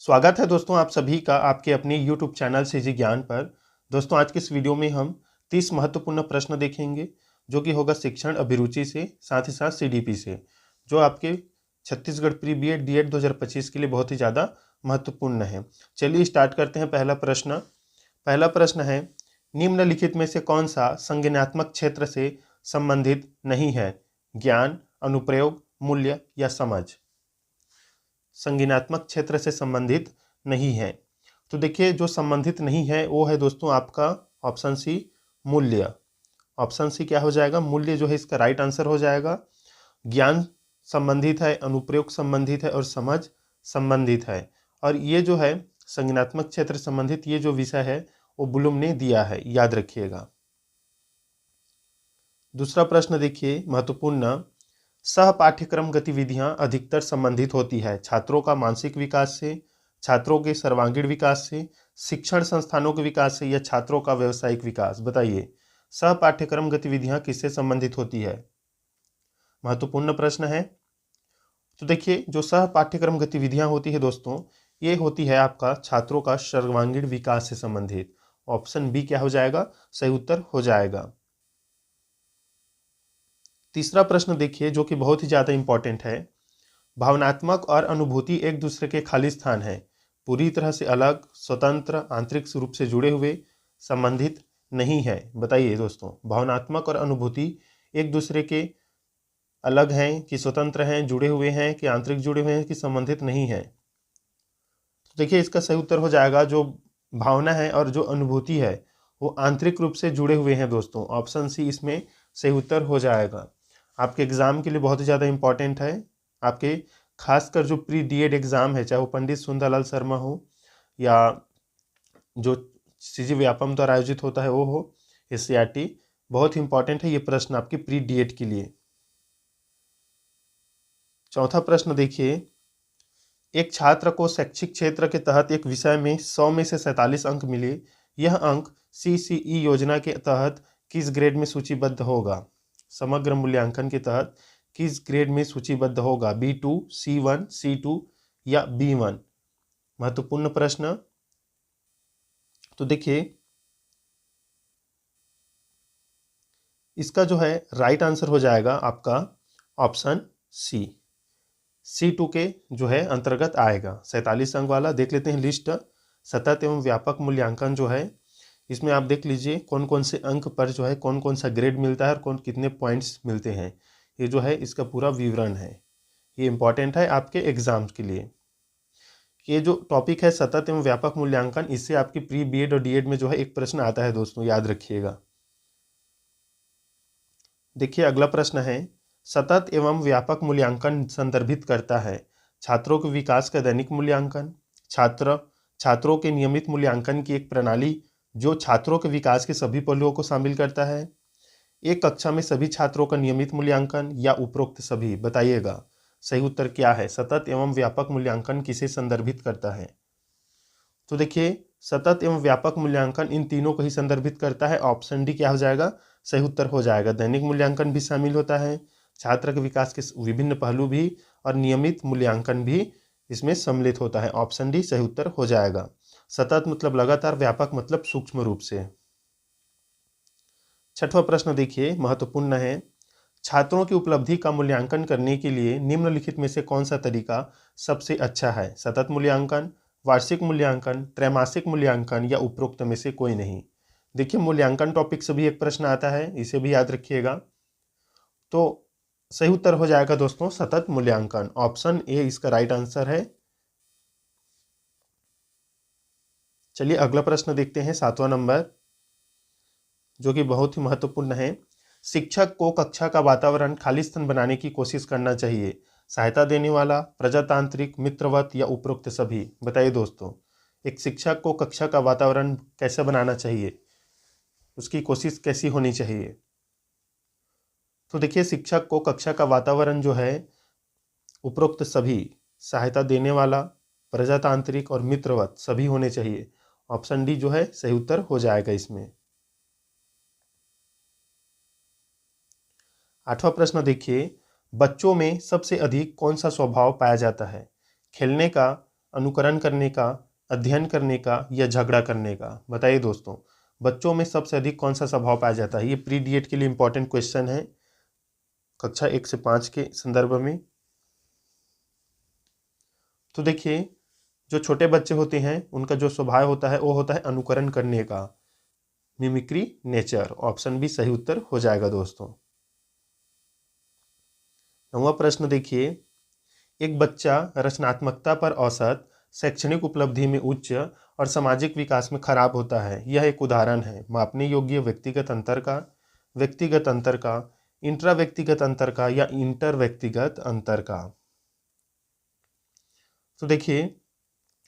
स्वागत है दोस्तों आप सभी का आपके अपने YouTube चैनल सीजी ज्ञान पर। दोस्तों आज के इस वीडियो में हम 30 महत्वपूर्ण प्रश्न देखेंगे जो कि होगा शिक्षण अभिरुचि से, साथ ही साथ सीडीपी से, जो आपके छत्तीसगढ़ प्री बीएड डीएड 2025 के लिए बहुत ही ज़्यादा महत्वपूर्ण है। चलिए स्टार्ट करते हैं। पहला प्रश्न है, निम्नलिखित में से कौन सा संज्ञानात्मक क्षेत्र से संबंधित नहीं है? ज्ञान, अनुप्रयोग, मूल्य या समझ। संज्ञानात्मक क्षेत्र से संबंधित नहीं है तो देखिए जो संबंधित नहीं है वो है दोस्तों आपका ऑप्शन सी, मूल्य। ऑप्शन सी क्या हो जाएगा? मूल्य जो है इसका राइट आंसर हो जाएगा। ज्ञान संबंधित है, अनुप्रयोग संबंधित है और समझ संबंधित है। और ये जो है संज्ञानात्मक क्षेत्र संबंधित ये जो विषय है वो ब्लूम ने दिया है, याद रखिएगा। दूसरा प्रश्न देखिए महत्वपूर्ण, सह पाठ्यक्रम गतिविधियां अधिकतर संबंधित होती है छात्रों का मानसिक विकास से, छात्रों के सर्वांगीण विकास से, शिक्षण संस्थानों के विकास से या छात्रों का व्यवसायिक विकास। बताइए सह पाठ्यक्रम गतिविधियां किससे संबंधित होती है? महत्वपूर्ण प्रश्न है। तो देखिए जो सह पाठ्यक्रम गतिविधियां होती है दोस्तों, ये होती है आपका छात्रों का सर्वांगीण विकास से संबंधित। ऑप्शन बी क्या हो जाएगा? सही उत्तर हो जाएगा। तीसरा प्रश्न देखिए जो कि बहुत ही ज़्यादा इंपॉर्टेंट है, भावनात्मक और अनुभूति एक दूसरे के खाली स्थान है, पूरी तरह से अलग, स्वतंत्र, आंतरिक रूप से जुड़े हुए, संबंधित नहीं है। बताइए दोस्तों भावनात्मक और अनुभूति एक दूसरे के अलग हैं कि स्वतंत्र हैं, जुड़े हुए हैं कि आंतरिक जुड़े हुए हैं कि संबंधित नहीं है। तो देखिए इसका सही उत्तर हो जाएगा जो भावना है और जो अनुभूति है वो आंतरिक रूप से जुड़े हुए हैं दोस्तों। ऑप्शन सी इसमें सही उत्तर हो जाएगा। आपके एग्जाम के लिए बहुत ही ज़्यादा इंपॉर्टेंट है। आपके खासकर जो प्री डीएड एग्जाम है, चाहे वो पंडित सुंदरलाल शर्मा हो या जो सीजी व्यापम द्वारा आयोजित होता है वो हो, एससीईआरटी, बहुत ही इंपॉर्टेंट है ये प्रश्न आपके प्री डीएड के लिए। चौथा प्रश्न देखिए, एक छात्र को शैक्षिक क्षेत्र के तहत एक विषय में 100 में से 47 अंक मिले। यह अंक सीसीई योजना के तहत किस ग्रेड में सूचीबद्ध होगा? समग्र मूल्यांकन के तहत किस ग्रेड में सूचीबद्ध होगा? B2, C1, C2 या B1? महत्वपूर्ण प्रश्न। तो देखिए इसका जो है राइट आंसर हो जाएगा आपका ऑप्शन सी, C2 के जो है अंतर्गत आएगा। 47 अंक वाला देख लेते हैं लिस्ट। सतत एवं व्यापक मूल्यांकन जो है इसमें आप देख लीजिए कौन कौन से अंक पर जो है कौन कौन सा ग्रेड मिलता है और कौन कितने पॉइंट्स मिलते हैं। ये जो है इसका पूरा विवरण है, ये इंपॉर्टेंट है आपके एग्जाम्स के लिए। ये जो टॉपिक है सतत एवं व्यापक मूल्यांकन, इससे आपकी प्री बीएड और डीएड में जो है एक प्रश्न आता है दोस्तों, याद रखिएगा। देखिए अगला प्रश्न है, सतत एवं व्यापक मूल्यांकन संदर्भित करता है छात्रों के विकास का दैनिक मूल्यांकन, छात्रों के नियमित मूल्यांकन की एक प्रणाली जो छात्रों के विकास के सभी पहलुओं को शामिल करता है, एक कक्षा में सभी छात्रों का नियमित मूल्यांकन या उपरोक्त सभी। बताइएगा सही उत्तर क्या है? सतत एवं व्यापक मूल्यांकन किसे संदर्भित करता है? तो देखिए सतत एवं व्यापक मूल्यांकन इन तीनों को ही संदर्भित करता है। ऑप्शन डी क्या हो जाएगा? सही उत्तर हो जाएगा। दैनिक मूल्यांकन भी शामिल होता है, छात्र के विकास के विभिन्न पहलू भी, और नियमित मूल्यांकन भी इसमें सम्मिलित होता है। ऑप्शन डी सही उत्तर हो जाएगा। सतत मतलब लगातार, व्यापक मतलब सूक्ष्म रूप से। छठवां प्रश्न देखिए महत्वपूर्ण है, छात्रों की उपलब्धि का मूल्यांकन करने के लिए निम्नलिखित में से कौन सा तरीका सबसे अच्छा है? सतत मूल्यांकन, वार्षिक मूल्यांकन, त्रैमासिक मूल्यांकन या उपरोक्त में से कोई नहीं। देखिए मूल्यांकन टॉपिक से भी एक प्रश्न आता है, इसे भी याद रखिएगा। तो सही उत्तर हो जाएगा दोस्तों सतत मूल्यांकन। ऑप्शन ए इसका राइट आंसर है। चलिए अगला प्रश्न देखते हैं, 7वां नंबर, जो कि बहुत ही महत्वपूर्ण है। शिक्षक को कक्षा का वातावरण खालिस्तान बनाने की कोशिश करना चाहिए, सहायता देने वाला, प्रजातांत्रिक, मित्रवत या उपरोक्त सभी। बताइए दोस्तों एक शिक्षक को कक्षा का वातावरण कैसे बनाना चाहिए, उसकी कोशिश कैसी होनी चाहिए? तो देखिए शिक्षक को कक्षा का वातावरण जो है उपरोक्त सभी, सहायता देने वाला, प्रजातांत्रिक और मित्रवत सभी होने चाहिए। ऑप्शन डी जो है सही उत्तर हो जाएगा इसमें। 8वां प्रश्न देखिए, बच्चों में सबसे अधिक कौन सा स्वभाव पाया जाता है? खेलने का, अनुकरण करने का, अध्ययन करने का या झगड़ा करने का? बताइए दोस्तों, बच्चों में सबसे अधिक कौन सा स्वभाव पाया जाता है? ये प्री डीएड के लिए इंपॉर्टेंट क्वेश्चन है कक्षा 1 से 5 के संदर्भ में। तो देखिए, जो छोटे बच्चे होते हैं उनका जो स्वभाव होता है वो होता है अनुकरण करने का, मिमिक्री नेचर। ऑप्शन बी सही उत्तर हो जाएगा दोस्तों। 9वां प्रश्न देखिए, एक बच्चा रचनात्मकता पर औसत, शैक्षणिक उपलब्धि में उच्च और सामाजिक विकास में खराब होता है। यह एक उदाहरण है मापने योग्य व्यक्तिगत अंतर का, व्यक्तिगत अंतर का, इंट्रा व्यक्तिगत अंतर का या इंटर व्यक्तिगत अंतर का? तो देखिए,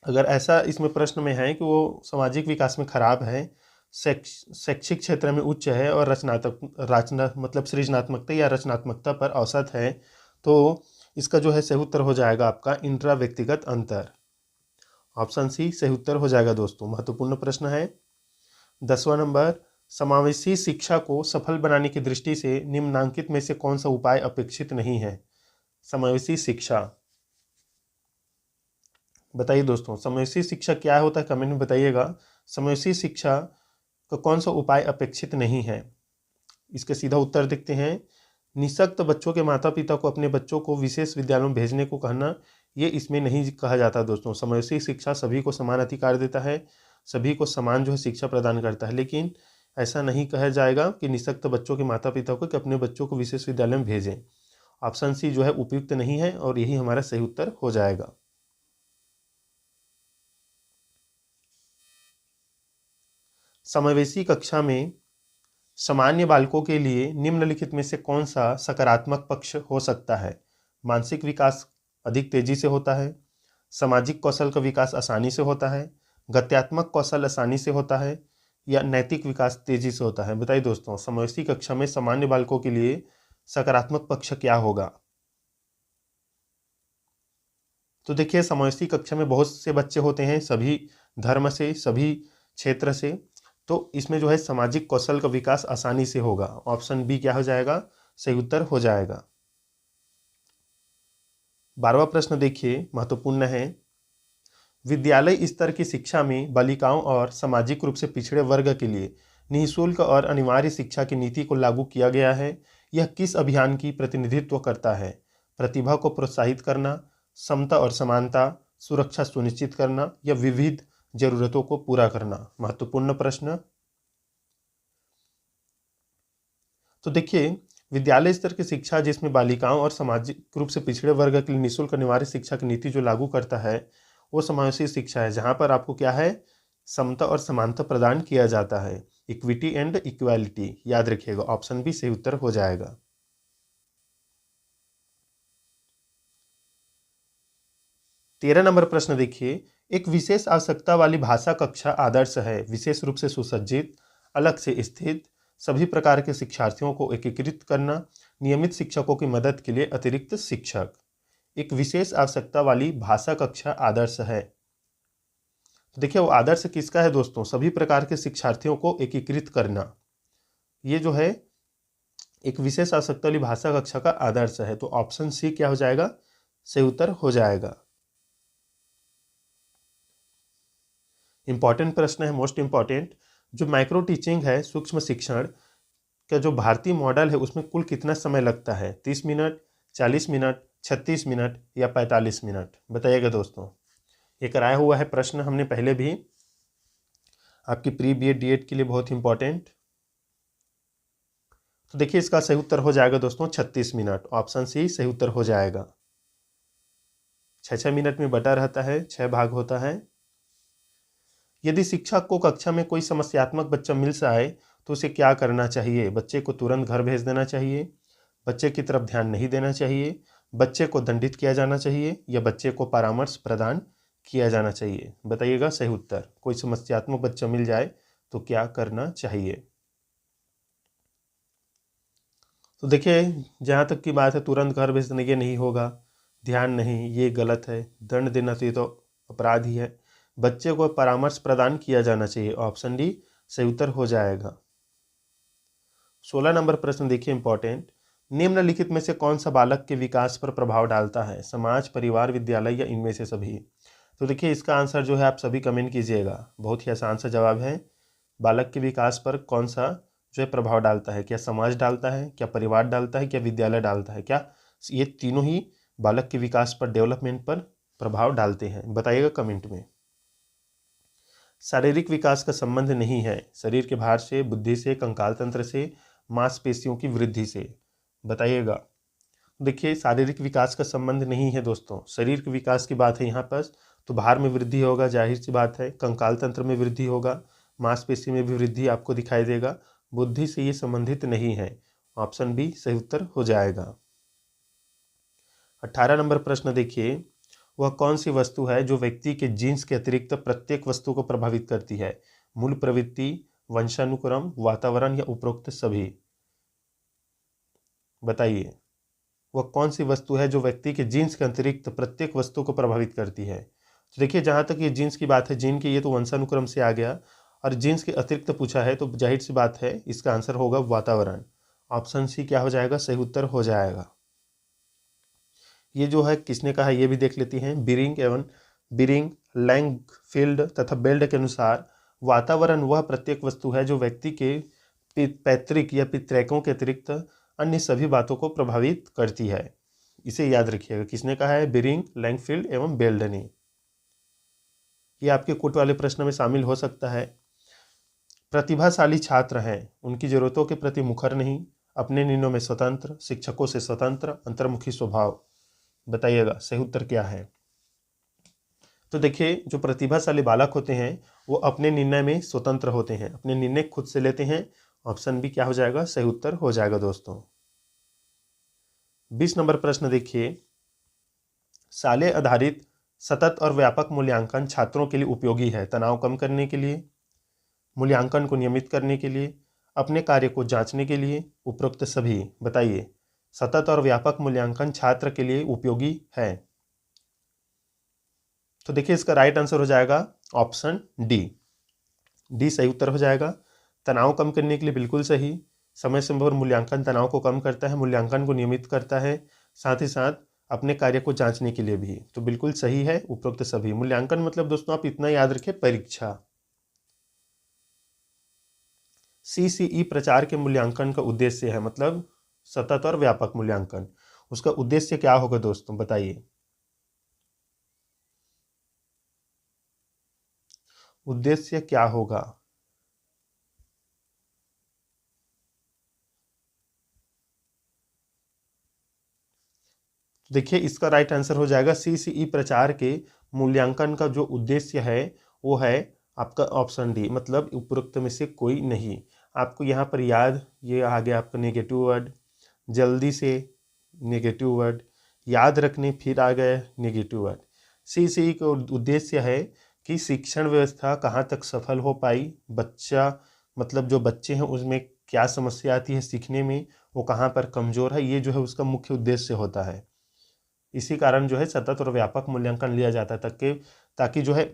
अगर ऐसा इसमें प्रश्न में है कि वो सामाजिक विकास में खराब है, शैक्षिक क्षेत्र में उच्च है और रचना मतलब सृजनात्मकता या रचनात्मकता पर औसत है, तो इसका जो है सही उत्तर हो जाएगा आपका इंट्रा व्यक्तिगत अंतर। ऑप्शन सी सही उत्तर हो जाएगा दोस्तों। महत्वपूर्ण प्रश्न है। 10वां नंबर, समावेशी शिक्षा को सफल बनाने की दृष्टि से निम्नांकित में से कौन सा उपाय अपेक्षित नहीं है? समावेशी शिक्षा, बताइए दोस्तों, समावेशी शिक्षा क्या होता है? कमेंट में बताइएगा। समावेशी शिक्षा का कौन सा उपाय अपेक्षित नहीं है? इसके सीधा उत्तर देखते हैं। निःशक्त बच्चों के माता पिता को अपने बच्चों को विशेष विद्यालयों में भेजने को कहना, ये इसमें नहीं कहा जाता दोस्तों। समावेशी शिक्षा सभी को समान अधिकार देता है, सभी को समान जो है शिक्षा प्रदान करता है, लेकिन ऐसा नहीं कहा जाएगा कि निःशक्त बच्चों के माता पिता को कि अपने बच्चों को विशेष विद्यालय में भेजें। ऑप्शन सी जो है उपयुक्त नहीं है और यही हमारा सही उत्तर हो जाएगा। समावेशी कक्षा में सामान्य बालकों के लिए निम्नलिखित में से कौन सा सकारात्मक पक्ष हो सकता है? मानसिक विकास अधिक तेजी से होता है, सामाजिक कौशल का विकास आसानी से होता है, गत्यात्मक कौशल आसानी से होता है या नैतिक विकास तेजी से होता है? बताइए दोस्तों, समावेशी कक्षा में सामान्य बालकों के लिए सकारात्मक पक्ष क्या होगा? तो देखिए, समावेशी कक्षा में बहुत से बच्चे होते हैं, सभी धर्म से, सभी क्षेत्र से, तो इसमें जो है सामाजिक कौशल का विकास आसानी से होगा। ऑप्शन बी क्या हो जाएगा? सही उत्तर हो जाएगा। 12वां प्रश्न देखिए, महत्वपूर्ण है। विद्यालय स्तर की शिक्षा में बालिकाओं और सामाजिक रूप से पिछड़े वर्ग के लिए निःशुल्क और अनिवार्य शिक्षा की नीति को लागू किया गया है। यह किस अभियान की प्रतिनिधित्व करता है? प्रतिभा को प्रोत्साहित करना, समता और समानता, सुरक्षा सुनिश्चित करना या विविध जरूरतों को पूरा करना? महत्वपूर्ण प्रश्न। तो देखिए, विद्यालय स्तर की शिक्षा जिसमें बालिकाओं और सामाजिक रूप से पिछड़े वर्ग के लिए निःशुल्क अनिवार्य शिक्षा की नीति जो लागू करता है, वो समावेशी शिक्षा है, जहाँ पर आपको क्या है, समता और समानता प्रदान किया जाता है। इक्विटी एंड इक्वालिटी, याद रखिएगा। ऑप्शन बी सही उत्तर हो जाएगा। 13 नंबर प्रश्न देखिए, एक विशेष आवश्यकता वाली भाषा कक्षा आदर्श है, विशेष रूप से सुसज्जित, अलग से स्थित, सभी प्रकार के शिक्षार्थियों को एकीकृत करना, नियमित शिक्षकों की मदद के लिए अतिरिक्त शिक्षक। एक विशेष आवश्यकता वाली भाषा कक्षा आदर्श है, तो देखिए वो आदर्श किसका है दोस्तों? सभी प्रकार के शिक्षार्थियों को एकीकृत करना, ये जो है एक विशेष आवश्यकता वाली भाषा कक्षा का आदर्श है। तो ऑप्शन सी क्या हो जाएगा? सही उत्तर हो जाएगा। इंपॉर्टेंट प्रश्न है, मोस्ट इंपॉर्टेंट। जो माइक्रो टीचिंग है, सूक्ष्म शिक्षण का जो भारतीय मॉडल है, उसमें कुल कितना समय लगता है? 30 मिनट, 40 मिनट, 36 मिनट या 45 मिनट? बताइएगा दोस्तों। ये कराया हुआ है प्रश्न हमने पहले भी, आपकी pre B Ed D Ed के लिए बहुत इंपॉर्टेंट। तो देखिए, इसका सही उत्तर हो जाएगा दोस्तों 36 मिनट। ऑप्शन सी सही उत्तर हो जाएगा। 6 मिनट में बटा रहता है, 6 भाग होता है। यदि शिक्षक को कक्षा में कोई समस्यात्मक बच्चा मिल जाए तो उसे क्या करना चाहिए? बच्चे को तुरंत घर भेज देना चाहिए, बच्चे की तरफ ध्यान नहीं देना चाहिए, बच्चे को दंडित किया जाना चाहिए या बच्चे को परामर्श प्रदान किया जाना चाहिए? बताइएगा सही उत्तर। कोई समस्यात्मक बच्चा मिल जाए तो क्या करना चाहिए? तो देखिए, जहाँ तक की बात है, तुरंत घर भेज देने, ये नहीं होगा, ध्यान नहीं, ये गलत है, दंड देना तो ये तो अपराध ही है। बच्चे को परामर्श प्रदान किया जाना चाहिए। ऑप्शन डी सही उत्तर हो जाएगा। 16 नंबर प्रश्न देखिए, इंपॉर्टेंट। निम्नलिखित में से कौन सा बालक के विकास पर प्रभाव डालता है? समाज, परिवार, विद्यालय या इनमें से सभी? तो देखिए इसका आंसर जो है आप सभी कमेंट कीजिएगा। बहुत ही आसान सा जवाब है। बालक के विकास पर कौन सा जो है प्रभाव डालता है? क्या समाज डालता है, क्या परिवार डालता है, क्या विद्यालय डालता है? क्या ये तीनों ही बालक के विकास पर, डेवलपमेंट पर प्रभाव डालते हैं? बताइएगा कमेंट में। शारीरिक विकास का संबंध नहीं है शरीर के भार से, बुद्धि से, कंकाल तंत्र से, मांसपेशियों की वृद्धि से। बताइएगा। देखिए शारीरिक विकास का संबंध नहीं है दोस्तों, शरीर के विकास की बात है यहाँ पर। तो भार में वृद्धि होगा, जाहिर सी बात है। कंकाल तंत्र में वृद्धि होगा, मांसपेशी में भी वृद्धि आपको दिखाई देगा। बुद्धि से ये संबंधित नहीं है। ऑप्शन बी सही उत्तर हो जाएगा। 18 नंबर प्रश्न देखिए, वह कौन सी वस्तु है जो व्यक्ति के जीन्स के अतिरिक्त प्रत्येक वस्तु को प्रभावित करती है? मूल प्रवृत्ति, वंशानुक्रम, वातावरण या उपरोक्त सभी? बताइए वह कौन सी वस्तु है जो व्यक्ति के जीन्स के अतिरिक्त प्रत्येक वस्तु को प्रभावित करती है? तो देखिए जहाँ तक ये जीन्स की बात है, जीन की ये तो वंशानुक्रम से आ गया, और जीन्स के अतिरिक्त पूछा है तो जाहिर सी बात है इसका आंसर होगा वातावरण। ऑप्शन सी क्या हो जाएगा? सही उत्तर हो जाएगा। ये जो है किसने कहा ये भी देख लेती हैं। बिरिंग, लैंगफील्ड तथा बेल्ड के अनुसार वातावरण वह प्रत्येक वस्तु है जो व्यक्ति के पैतृक या पितृकों के अतिरिक्त अन्य सभी बातों को प्रभावित करती है। इसे याद रखिएगा। किसने कहा है? बिरिंग, लैंगफील्ड एवं बेल्ड ने। ये आपके कोट वाले प्रश्न में शामिल हो सकता है। प्रतिभाशाली छात्र हैं, उनकी जरूरतों के प्रति मुखर नहीं, अपने निर्णयों में स्वतंत्र, शिक्षकों से स्वतंत्र, अंतर्मुखी स्वभाव। बताइएगा सही उत्तर क्या है? तो देखिए जो प्रतिभाशाली बालक होते हैं वो अपने निर्णय में स्वतंत्र होते हैं, अपने निर्णय खुद से लेते हैं। ऑप्शन बी क्या हो जाएगा? सही उत्तर हो जाएगा दोस्तों। 20 नंबर प्रश्न देखिए, साले आधारित सतत और व्यापक मूल्यांकन छात्रों के लिए उपयोगी है। तनाव कम करने के लिए, मूल्यांकन को नियमित करने के लिए, अपने कार्य को जांचने के लिए, उपरोक्त सभी? बताइए सतत और व्यापक मूल्यांकन छात्र के लिए उपयोगी है। तो देखिए इसका राइट आंसर हो जाएगा ऑप्शन डी सही उत्तर हो जाएगा। तनाव कम करने के लिए बिल्कुल सही। समय समय पर मूल्यांकन तनाव को कम करता है, मूल्यांकन को नियमित करता है, साथ ही साथ अपने कार्य को जांचने के लिए भी। तो बिल्कुल सही है उपरोक्त सभी। मूल्यांकन मतलब दोस्तों आप इतना याद रखें, परीक्षा। CCE प्रचार के मूल्यांकन का उद्देश्य है, मतलब सतत और व्यापक मूल्यांकन, उसका उद्देश्य क्या होगा दोस्तों? बताइए उद्देश्य क्या होगा? देखिए इसका राइट आंसर हो जाएगा CCE प्रचार के मूल्यांकन का जो उद्देश्य है वो है आपका ऑप्शन डी, मतलब उपरोक्त में से कोई नहीं। आपको यहाँ पर याद, ये आ गया आपका नेगेटिव वर्ड, जल्दी से नेगेटिव वर्ड, याद रखने फिर आ गए नेगेटिव वर्ड। CCE का उद्देश्य है कि शिक्षण व्यवस्था कहाँ तक सफल हो पाई, बच्चा मतलब जो बच्चे हैं उसमें क्या समस्या आती है सीखने में, वो कहाँ पर कमज़ोर है, ये जो है उसका मुख्य उद्देश्य होता है। इसी कारण जो है सतत और व्यापक मूल्यांकन लिया जाता है ताकि जो है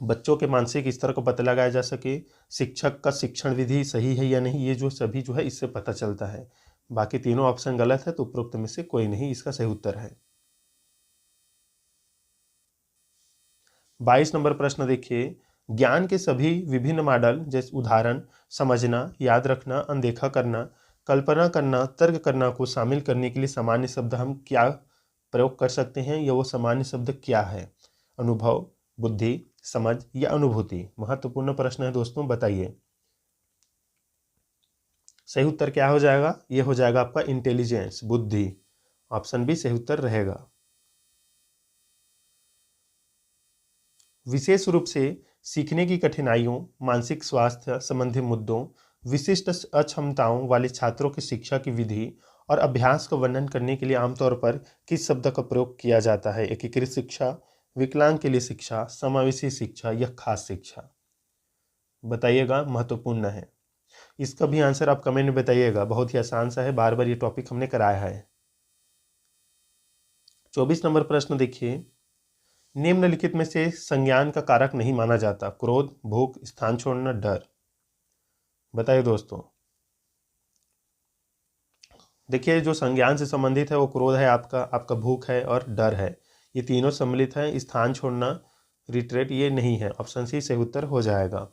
बच्चों के मानसिक स्तर को पता लगाया जा सके, शिक्षक का शिक्षण विधि सही है या नहीं, ये जो सभी जो है इससे पता चलता है। बाकी तीनों ऑप्शन गलत है तो उपरोक्त में से कोई नहीं इसका सही उत्तर है। 22 नंबर प्रश्न देखिए, ज्ञान के सभी विभिन्न मॉडल जैसे उदाहरण, समझना, याद रखना, अनदेखा करना, कल्पना करना, तर्क करना को शामिल करने के लिए सामान्य शब्द हम क्या प्रयोग कर सकते हैं, या वो सामान्य शब्द क्या है? अनुभव, बुद्धि, समझ या अनुभूति? महत्वपूर्ण प्रश्न है दोस्तों, बताइए। सही उत्तर क्या हो जाएगा? ये हो जाएगा आपका इंटेलिजेंस, बुद्धि। ऑप्शन बी सही उत्तर रहेगा। विशेष रूप से सीखने की कठिनाइयों, मानसिक स्वास्थ्य संबंधी मुद्दों, विशिष्ट अक्षमताओं वाले छात्रों की शिक्षा की विधि और अभ्यास का वर्णन करने के लिए आमतौर पर किस शब्द का प्रयोग किया जाता है? एकीकृत शिक्षा, विकलांग के लिए शिक्षा, समावेशी शिक्षा या खास शिक्षा? बताइएगा, महत्वपूर्ण है। इसका भी आंसर आप कमेंट में बताइएगा, बहुत ही आसान सा है, बार बार ये टॉपिक हमने कराया है। 24 नंबर प्रश्न देखिए, निम्नलिखित में से संज्ञान का कारक नहीं माना जाता? क्रोध, भूख, स्थान छोड़ना, डर? बताइए दोस्तों। देखिए जो संज्ञान से संबंधित है वो क्रोध है आपका भूख है और डर है, ये तीनों सम्मिलित है। स्थान छोड़ना रिट्रेट ये नहीं है, ऑप्शन सी सही उत्तर हो जाएगा।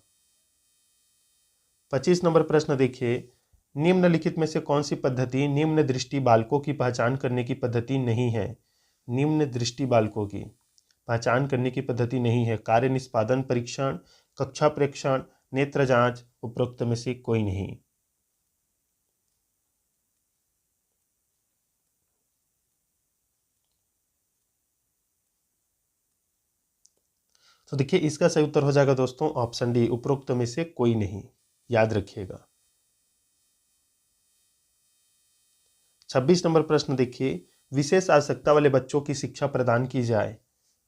25 नंबर प्रश्न देखिए, निम्नलिखित में से कौन सी पद्धति निम्न दृष्टि बालकों की पहचान करने की पद्धति नहीं है? निम्न दृष्टि बालकों की पहचान करने की पद्धति नहीं है। कार्य निष्पादन परीक्षण, कक्षा प्रेक्षण, नेत्र जांच, उपरोक्त में से कोई नहीं। तो देखिए इसका सही उत्तर हो जाएगा दोस्तों ऑप्शन डी, उपरोक्त में से कोई नहीं, याद रखिएगा। 26 नंबर प्रश्न देखिए, विशेष आवश्यकता वाले बच्चों की शिक्षा प्रदान की जाए।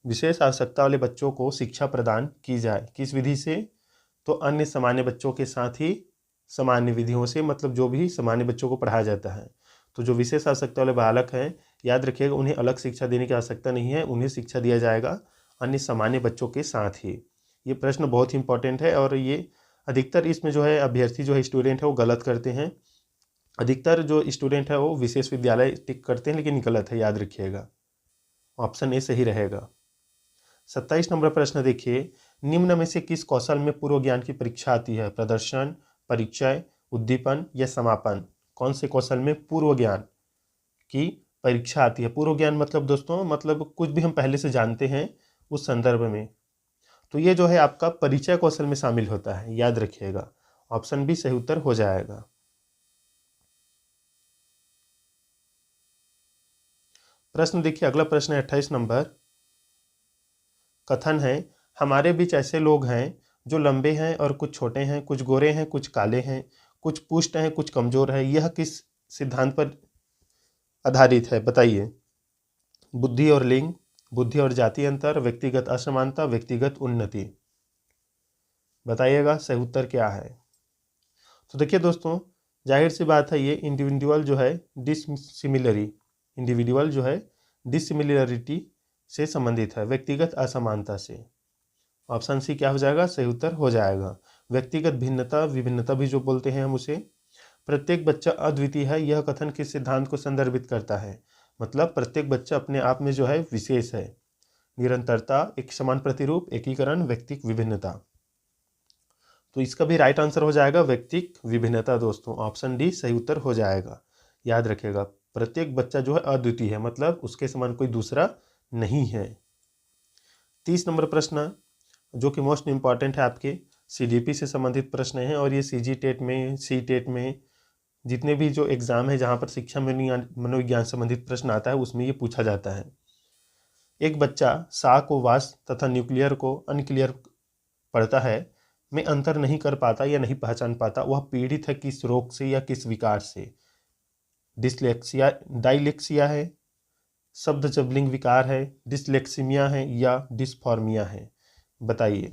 विशेष आवश्यकता वाले बच्चों को शिक्षा प्रदान की जाए किस विधि से? तो अन्य सामान्य बच्चों के साथ ही सामान्य विधियों से, मतलब जो भी सामान्य बच्चों को पढ़ाया जाता है। तो जो विशेष आवश्यकता वाले बालक हैं, याद रखिएगा उन्हें अलग शिक्षा देने की आवश्यकता नहीं है, उन्हें शिक्षा दिया जाएगा अन्य सामान्य बच्चों के साथ ही। ये प्रश्न बहुत ही इंपॉर्टेंट है और ये अधिकतर इसमें जो है अभ्यर्थी जो है स्टूडेंट है वो गलत करते हैं। अधिकतर जो स्टूडेंट है वो विशेष विद्यालय टिक करते हैं, लेकिन गलत है, याद रखिएगा। ऑप्शन ए सही रहेगा। 27 नंबर प्रश्न देखिए, निम्न में से किस कौशल में पूर्व ज्ञान की परीक्षा आती है? प्रदर्शन, परिचय, उद्दीपन या समापन? कौन से कौशल में पूर्व ज्ञान की परीक्षा आती है? पूर्व ज्ञान मतलब दोस्तों, मतलब कुछ भी हम पहले से जानते हैं उस संदर्भ में। तो ये जो है आपका परिचय कौशल में शामिल होता है, याद रखिएगा। ऑप्शन बी सही उत्तर हो जाएगा। प्रश्न देखिए, अगला प्रश्न है 28 नंबर। कथन है, हमारे बीच ऐसे लोग हैं जो लंबे हैं और कुछ छोटे हैं, कुछ गोरे हैं, कुछ काले हैं, कुछ पुष्ट हैं, कुछ कमजोर है। यह किस सिद्धांत पर आधारित है? बताइए। बुद्धि और लिंग, बुद्धि और जाति अंतर, व्यक्तिगत असमानता, व्यक्तिगत उन्नति। बताइएगा सही उत्तर क्या है। तो देखिए दोस्तों, जाहिर सी बात है ये इंडिविजुअल जो है इंडिविजुअल जो है डिसिमिलरिटी से संबंधित है, व्यक्तिगत असमानता से। ऑप्शन सी क्या हो जाएगा? सही उत्तर हो जाएगा। व्यक्तिगत भिन्नता, विभिन्नता भी जो बोलते हैं हम उसे। प्रत्येक बच्चा अद्वितीय है, यह कथन किस सिद्धांत को संदर्भित करता है? मतलब प्रत्येक बच्चा अपने आप में जो है विशेष है। निरंतरता, एक समान प्रतिरूप, एकीकरण, व्यक्तिक विभिन्नता। तो इसका भी राइट आंसर हो जाएगा व्यक्तिक विभिन्नता दोस्तों। ऑप्शन डी सही उत्तर हो जाएगा, याद रखेगा। प्रत्येक बच्चा जो है अद्वितीय है, मतलब उसके समान कोई दूसरा नहीं है। 30 नंबर प्रश्न जो कि मोस्ट इंपॉर्टेंट है, आपके सीजीपी से संबंधित प्रश्न है और ये सीजी टेट में, सी टेट में, जितने भी जो एग्जाम है जहाँ पर शिक्षा मनोविज्ञान संबंधित प्रश्न आता है उसमें ये पूछा जाता है। एक बच्चा सा को वास तथा न्यूक्लियर को अनक्लियर पढ़ता है में अंतर नहीं कर पाता या नहीं पहचान पाता, वह पीड़ित है किस रोग से या किस विकार से? डिसलेक्सिया, डायलेक्सिया है, शब्द जबलिंग विकार है, डिसलेक्सीमिया है या डिस्फॉर्मिया है? बताइए।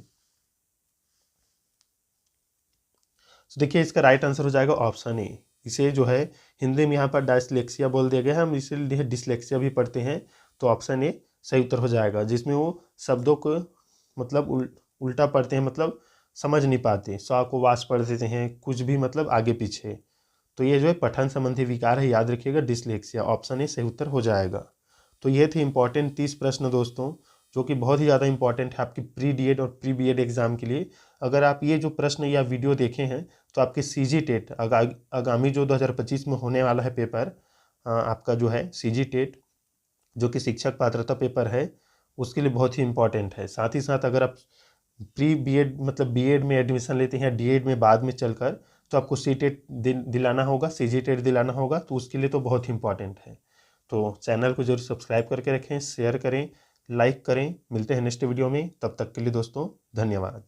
तो देखिए इसका राइट आंसर हो जाएगा ऑप्शन ए। इसे जो है हिंदी में यहाँ पर डायस्लेक्सिया बोल दिया गया है, हम इसीलिए डिसलेक्सिया भी पढ़ते हैं। तो ऑप्शन ए सही उत्तर हो जाएगा, जिसमें वो शब्दों को मतलब उल्टा पढ़ते हैं, मतलब समझ नहीं पाते, सा को वास पढ़ देते हैं, कुछ भी मतलब आगे पीछे। तो ये जो है पठन संबंधी विकार है, याद रखिएगा डिसलेक्सिया। ऑप्शन ए सही उत्तर हो जाएगा। तो ये थे इंपॉर्टेंट 30 प्रश्न दोस्तों, जो कि बहुत ही ज़्यादा इंपॉर्टेंट है आपकी प्री डीएड और प्री बीएड एग्जाम के लिए। अगर आप ये जो प्रश्न या वीडियो देखे हैं तो आपके सीजी टेट आगामी जो 2025 में होने वाला है पेपर, आपका जो है सीजी टेट जो कि शिक्षक पात्रता पेपर है, उसके लिए बहुत ही इंपॉर्टेंट है। साथ ही साथ अगर आप प्री बीएड मतलब बीएड में एडमिशन लेते हैं, डीएड में बाद में चलकर, तो आपको सी टेट दिलाना होगा, सीजी टेट दिलाना होगा, तो उसके लिए तो बहुत ही इंपॉर्टेंट है। तो चैनल को जरूर सब्सक्राइब करके रखें, शेयर करें, लाइक करें। मिलते हैं नेक्स्ट वीडियो में, तब तक के लिए दोस्तों धन्यवाद।